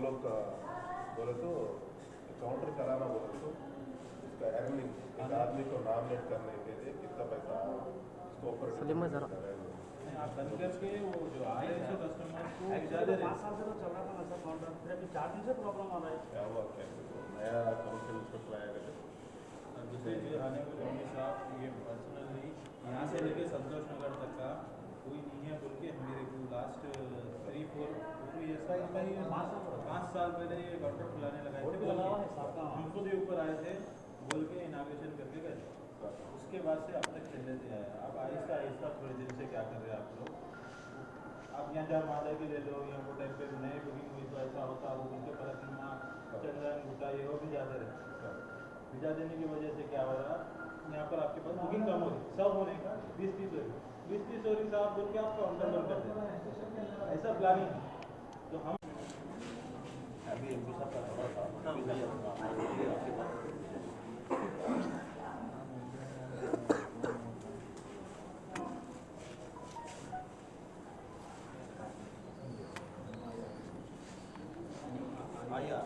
लोग बोले तो काउंटर कराना बोले तो उसका एडमिन एक आदमी को नॉमिनेट करने के लिए कितना पैसा उसको ऊपर आप बंद करके वो जो आए थे कस्टमर को 5 साल से तो चल रहा था ना सर काउंटर, फिर अभी 4 दिन से प्रॉब्लम आ रहा है। क्या हुआ क्या नया काउंसिल इंस्पेक्टर आया है दूसरे जो आने वाले एमडी साहब ये पर्सनली यहाँ से लेके संतोष नगर तक का कोई नहीं है बोल के मेरे को लास्ट 3-4 ईयर्स 5 साल पहले ये काउंटर खुलाने लगाए थे, हम खुद ही ऊपर आए थे बोल के इनाग्रेशन करके गए। उसके बाद से अब तक चले थे आया। अब आहिस्ता आहिस्ता थोड़े दिन से क्या कर रहे हैं आप लोग, आप यहाँ जहाँ वादा की ले लो, यहाँ वो टाइम पे नई बुकिंग हुई तो ऐसा होता वो उनके पलटना चंद्रन गुटा ये वो भी ज़्यादा रहता। भिजा देने की वजह से क्या हो रहा, यहाँ पर आपके पास बुकिंग कम हो रही, सब होने का 20-30 हो रही, 20-30 हो रही साहब बोल के आप काउंटर बंद कर देते, ऐसा प्लानिंग। तो हम अभी एमपी साहब का थोड़ा सा आया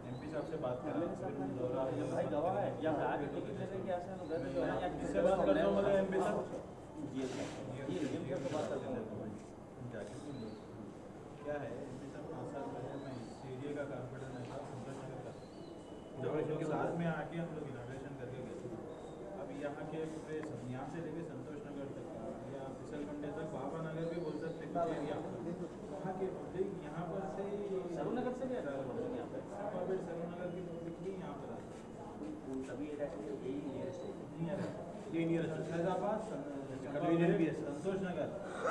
एमपी साहब से बात कर भाई गवाह है या आज टिकट लेने के ऐसे लोग इससे बात कर दो मतलब एमपी साहब ये बात कर जाके क्या है एमपी साहब 5 साल पहले मैं एरिया का कारपोरेटर नहीं था, संतोष साथ में आके हम लोग इनाग्रेशन करके गए। अब यहाँ के पूरे यहाँ से लेके संतोष नगर तक का या फिसलखंडे तक बाबा नगर भी बोल सकते हैं एरिया वहाँ के पब्लिक यहाँ पर से सरूनगर से भी आ रहा है, यहाँ पर सरूनगर की पब्लिक भी यहाँ पर आती है, सभी यही नियरेस्ट शहजाबाद संतोष नगर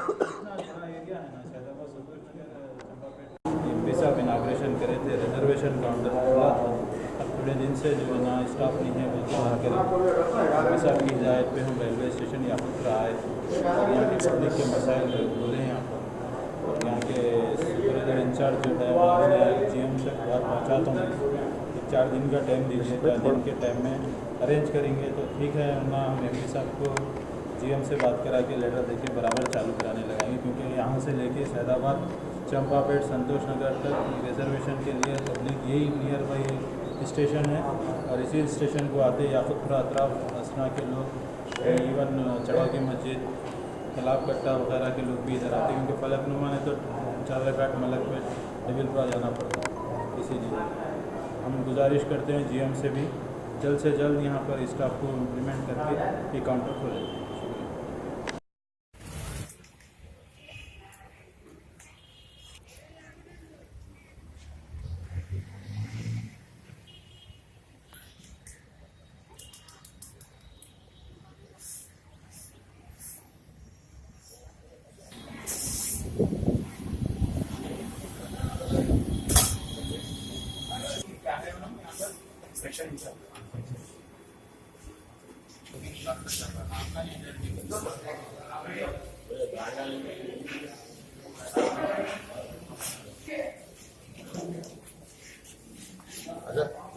इतना बड़ा एरिया है ना, शहजाबाद संतोष नगर चंपापेट। एमपी साहब इनाग्रेशन करे थे, रिजर्वेशन काउंटर खुला था। अब थोड़े दिन से जो है ना स्टाफ नहीं है बिल्कुल वहाँ के एमपी साहब की हिदायत पे हम रेलवे स्टेशन याकुत्रा आए और यहाँ के पब्लिक के मसाइल बोले यहाँ पर, और यहाँ के सुपरवाइजर इंचार्ज जो है मैंने GM से बात पहुँचाता हूँ कि 4 दिन का टाइम दीजिए, 4 दिन के टाइम में अरेंज करेंगे तो ठीक है, वरना हम एमपी साहब को GM से बात करा के लेटर देके बराबर चालू कराने लगाएंगे, क्योंकि यहाँ से लेके शहजाबाद चंपापेट संतोष नगर तक रिजर्वेशन के लिए पब्लिक यही नियर बाई स्टेशन है, और इसी स्टेशन को आते याकुत्पुरा अतराफ असना के लोग, इवन चढ़ा की मस्जिद तालाब कट्टा वगैरह के लोग भी इधर आते हैं, क्योंकि फलकनुमा ने तो चादरघाट मलकपेट डबिलपुरा जाना पड़ता है। इसीलिए हम गुजारिश करते हैं GM से भी जल्द से जल्द यहाँ पर स्टाफ को इम्प्लीमेंट करके ये काउंटर खोलें। अच्छा